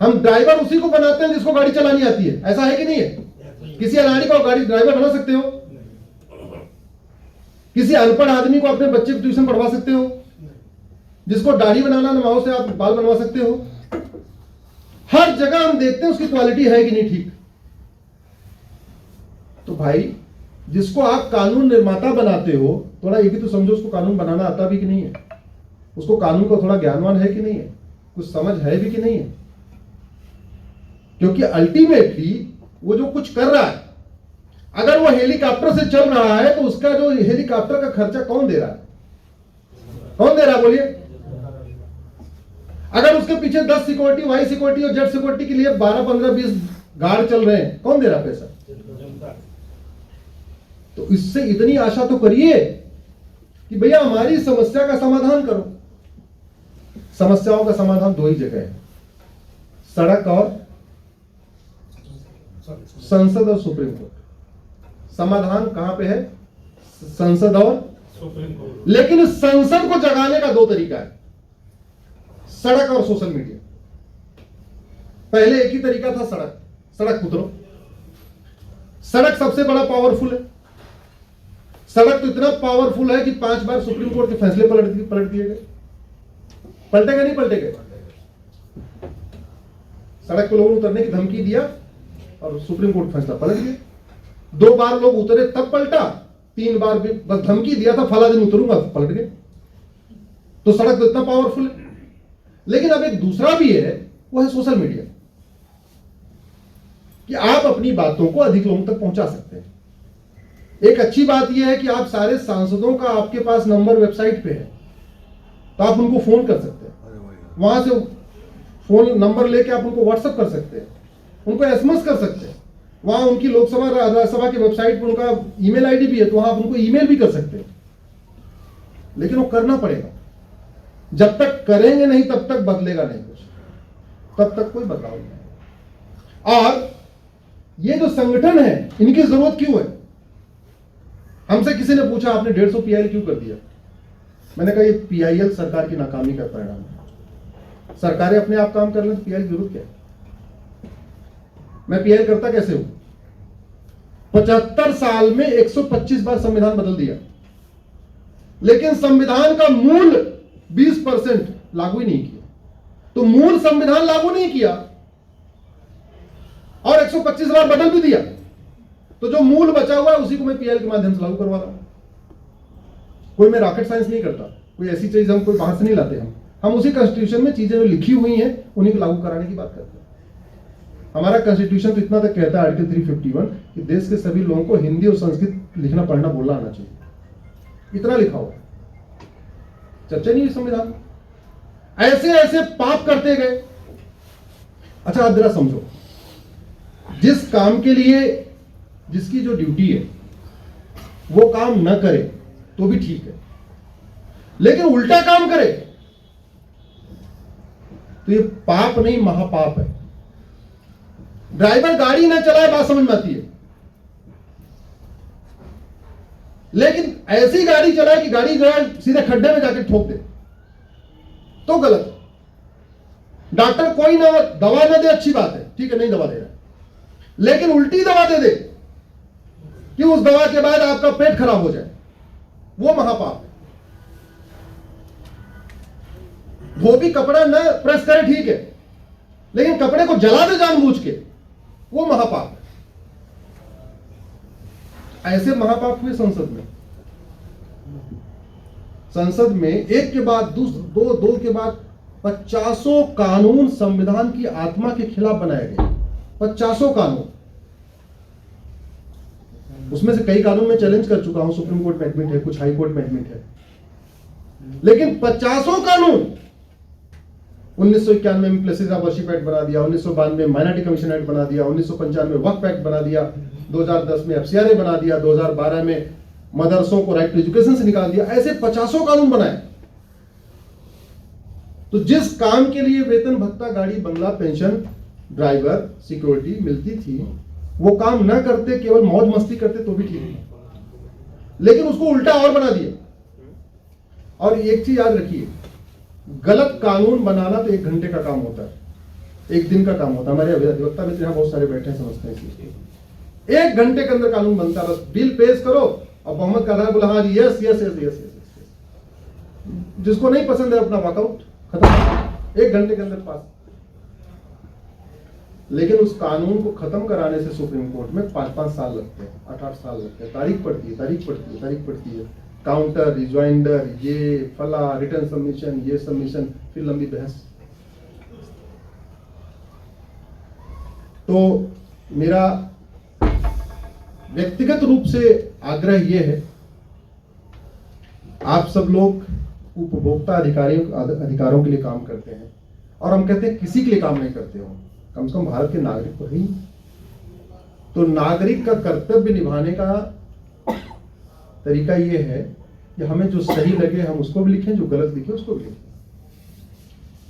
हम ड्राइवर उसी को बनाते हैं जिसको गाड़ी चलानी आती है, ऐसा है कि नहीं है? किसी अनाड़ी को गाड़ी ड्राइवर बना सकते हो? किसी अनपढ़ आदमी को अपने बच्चे को ट्यूशन पढ़वा सकते हो? जिसको दाढ़ी बनाना ना वहां से आप बाल बनवा सकते हो? हर जगह हम देखते हैं उसकी क्वालिटी है कि नहीं ठीक। तो भाई जिसको आप कानून निर्माता बनाते हो, थोड़ा ये भी तो समझो उसको कानून बनाना आता भी कि नहीं है, उसको कानून को थोड़ा ज्ञानवान है कि नहीं है, कुछ समझ है भी कि नहीं है। क्योंकि अल्टीमेटली वो जो कुछ कर रहा है, अगर वो हेलीकॉप्टर से चल रहा है तो उसका जो हेलीकॉप्टर का खर्चा कौन दे रहा है? कौन दे रहा है बोलिए? अगर उसके पीछे 10 सिक्योरिटी, वाई सिक्योरिटी और जेड सिक्योरिटी के लिए 12, 15, 20 गार्ड चल रहे हैं, कौन दे रहा पैसा? तो इससे इतनी आशा तो करिए कि भैया हमारी समस्या का समाधान करो। समस्याओं का समाधान 2 ही जगह है, सड़क और संसद और सुप्रीम कोर्ट। समाधान कहां पे है? संसद और सुप्रीम कोर्ट। लेकिन इस संसद को जगाने का 2 तरीका है, सड़क और सोशल मीडिया। पहले एक ही तरीका था, सड़क, सड़क उतरो। सड़क सबसे बड़ा पावरफुल है। सड़क तो इतना पावरफुल है कि 5 बार सुप्रीम कोर्ट के फैसले पलट दिए गए। पलटेगा नहीं पलटेगा? सड़क पे लोगों ने उतरने की धमकी दिया और सुप्रीम कोर्ट फैसला पलट गया। 2 बार लोग उतरे तब पलटा, 3 बार भी बस धमकी दिया था फला दिन उतरूंगा, पलट गए। तो सड़क तो इतना पावरफुल है। लेकिन अब एक दूसरा भी है, वो है सोशल मीडिया, कि आप अपनी बातों को अधिक लोगों तक पहुंचा सकते हैं। एक अच्छी बात यह है कि आप सारे सांसदों का आपके पास नंबर वेबसाइट पे है, तो आप उनको फोन कर सकते हैं, वहां से फोन नंबर लेके आप उनको व्हाट्सएप कर सकते हैं, उनको एसएमएस कर सकते हैं। वहां उनकी लोकसभा राज्यसभा की वेबसाइट पर उनका ईमेल आईडी भी है, तो वहां आप उनको ईमेल भी कर सकते हैं। लेकिन वो करना पड़ेगा। जब तक करेंगे नहीं तब तक बदलेगा नहीं कुछ, तब तक कोई बदलाव नहीं। और ये जो संगठन है, इनकी जरूरत क्यों है? हमसे किसी ने पूछा आपने 150 पीआईएल क्यों कर दिया? मैंने कहा ये पीआईएल सरकार की नाकामी का परिणाम है। सरकारें अपने आप काम कर लें तो पीआईएल की जरूरत क्या है? मैं पीआईएल करता कैसे हूं? 75 साल में 125 बार संविधान बदल दिया, लेकिन संविधान का मूल 20% लागू ही नहीं किया। तो मूल संविधान लागू नहीं किया और 125 बार बदल भी दिया, तो जो मूल बचा हुआ है उसी को मैं पीएल के माध्यम से लागू करवा रहा हूं। कोई मैं रॉकेट साइंस नहीं करता, कोई ऐसी चीज हम कोई बाहर से नहीं लाते। हम उसी कॉन्स्टिट्यूशन में चीजें जो लिखी हुई हैं उन्हीं को लागू कराने की बात करते हैं। हमारा कॉन्स्टिट्यूशन तो इतना तक कहता है आर्टिकल 351 कि देश के सभी लोगों को हिंदी और संस्कृत लिखना पढ़ना बोलना आना चाहिए, इतना लिखा हुआ। चर्चा नहीं हुई संविधान, ऐसे ऐसे पाप करते गए। अच्छा आप जरा समझो, जिस काम के लिए जिसकी जो ड्यूटी है वो काम न करे तो भी ठीक है, लेकिन उल्टा काम करे तो ये पाप नहीं महापाप है। ड्राइवर गाड़ी ना चलाए बात समझ में आती है, लेकिन ऐसी गाड़ी चलाए कि गाड़ी जो है सीधे खड्डे में जाके ठोक दे तो गलत है। डॉक्टर कोई ना दवा ना दे, अच्छी बात है, ठीक है, नहीं दवा दे रहा, लेकिन उल्टी दवा दे दे कि उस दवा के बाद आपका पेट खराब हो जाए, वो महापाप है। धोबी कपड़ा न प्रेस करे ठीक है, लेकिन कपड़े को जला दे जानबूझ के, वो महापाप है। ऐसे महापाप हुए संसद में। संसद में एक के बाद दो के बाद 50 कानून संविधान की आत्मा के खिलाफ बनाए गए। 50 कानून, उसमें से कई कानून मैं चैलेंज कर चुका हूं, सुप्रीम कोर्ट में एडमिट है, कुछ हाई कोर्ट में एडमिट है, लेकिन 50 कानून 1991 में प्लेसेस ऑफ वर्शिप एक्ट बना दिया, 1992 में माइनॉरिटी कमीशन एक्ट बना दिया, 1995 में वक्फ एक्ट बना दिया, 2010 में एफसीआरए बना दिया, 2012 में मदरसों को राइट टू एजुकेशन से निकाल दिया। ऐसे 50 कानून बनाए। तो जिस काम के लिए वेतन भत्ता, गाड़ी, बंगला, पेंशन, ड्राइवर, सिक्योरिटी मिलती थी, वो काम ना करते, केवल मौज मस्ती करते तो भी ठीक है, लेकिन उसको उल्टा और बना दिया। और एक चीज याद रखिए, गलत कानून बनाना तो 1 घंटे का काम होता है, 1 दिन का काम होता है। हमारे अधिवक्ता मित्र यहाँ बहुत सारे बैठे हैं, समझते हैं इसलिए 1 घंटे के अंदर कानून बनता है। बस बिल पेश करो और बहुमत का आधार बोला हाँ जी yes yes yes yes yes, जिसको नहीं पसंद है अपना वॉकआउट, खत्म, 1 घंटे के अंदर पास। लेकिन उस कानून को खत्म कराने से सुप्रीम कोर्ट में 5-5 साल लगते हैं, 8-8 साल लगते हैं। तारीख पड़ती है, काउंटर, रिजॉइंडर, ये फला, रिटर्न सबमिशन, ये सबमिशन, फिर लंबी बहस। तो मेरा व्यक्तिगत रूप से आग्रह यह है, आप सब लोग उपभोक्ता अधिकारों के लिए काम करते हैं, और हम कहते हैं किसी के लिए काम नहीं करते हो, कम से कम भारत के नागरिक तो ही। तो नागरिक का कर्तव्य निभाने का तरीका यह है कि हमें जो सही लगे हम उसको भी लिखें, जो गलत लिखे उसको भी लिखें।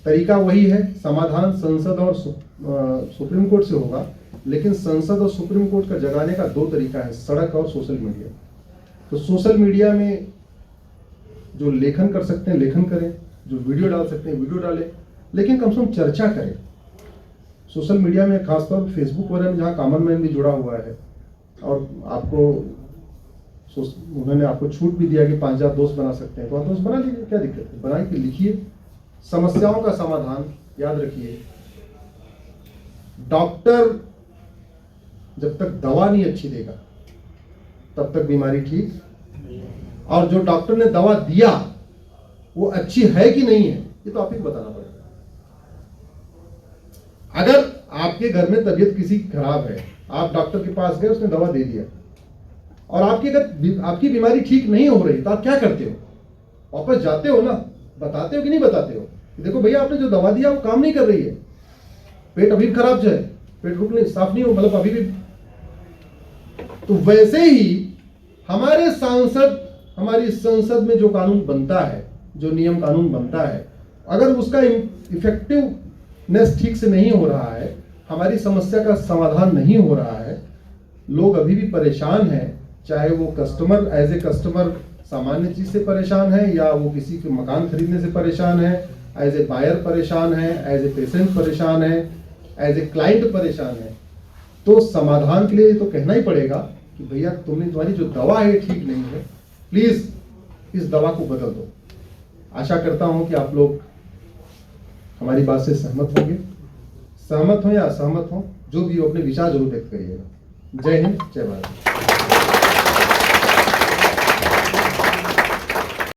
तरीका वही है, समाधान संसद और सुप्रीम कोर्ट से होगा, लेकिन संसद और सुप्रीम कोर्ट का जगाने का 2 तरीका है, सड़क और सोशल मीडिया। तो सोशल मीडिया में जो लेखन कर सकते हैं लेखन करें, जो वीडियो डाल सकते हैं वीडियो डालें, लेकिन कम से कम चर्चा करें। सोशल मीडिया में खासतौर पर फेसबुक वगैरह में जहाँ कॉमन मैन भी जुड़ा हुआ है, और आपको उन्होंने आपको छूट भी दिया कि 5000 दोस्त बना सकते हैं, तो आप दोस्त बना लीजिए, क्या दिक्कत है, बना के लिखिए। समस्याओं का समाधान याद रखिए, डॉक्टर जब तक दवा नहीं अच्छी देगा तब तक बीमारी ठीक, और जो डॉक्टर ने दवा दिया वो अच्छी है कि नहीं है ये तो आप ही बताना पड़ेगा। अगर आपके घर में तबीयत किसी की खराब है, आप डॉक्टर के पास गए, उसने दवा दे दिया, और आपकी बीमारी ठीक नहीं हो रही, तो आप क्या करते हो? वापस जाते हो ना, बताते हो कि नहीं बताते हो, देखो भैया आपने जो दवा दिया वो काम नहीं कर रही है, पेट अभी खराब जो है, पेट रुक नहीं, साफ नहीं हो, मतलब अभी भी। तो वैसे ही हमारे सांसद, हमारी संसद में जो कानून बनता है, जो नियम कानून बनता है, अगर उसका इफेक्टिवनेस ठीक से नहीं हो रहा है, हमारी समस्या का समाधान नहीं हो रहा है, लोग अभी भी परेशान हैं, चाहे वो कस्टमर एज ए कस्टमर सामान्य चीज से परेशान है, या वो किसी के मकान खरीदने से परेशान है, एज ए बायर परेशान है, एज ए पेशेंट परेशान है, एज ए क्लाइंट परेशान है, तो समाधान के लिए तो कहना ही पड़ेगा कि भैया तुम्हारी जो दवा है ठीक नहीं है, प्लीज इस दवा को बदल दो। आशा करता हूं कि आप लोग हमारी बात से सहमत होंगे, सहमत हो या असहमत हो, जो भी हो अपने विचार जरूर व्यक्त करिएगा। जय हिंद, जय भारत।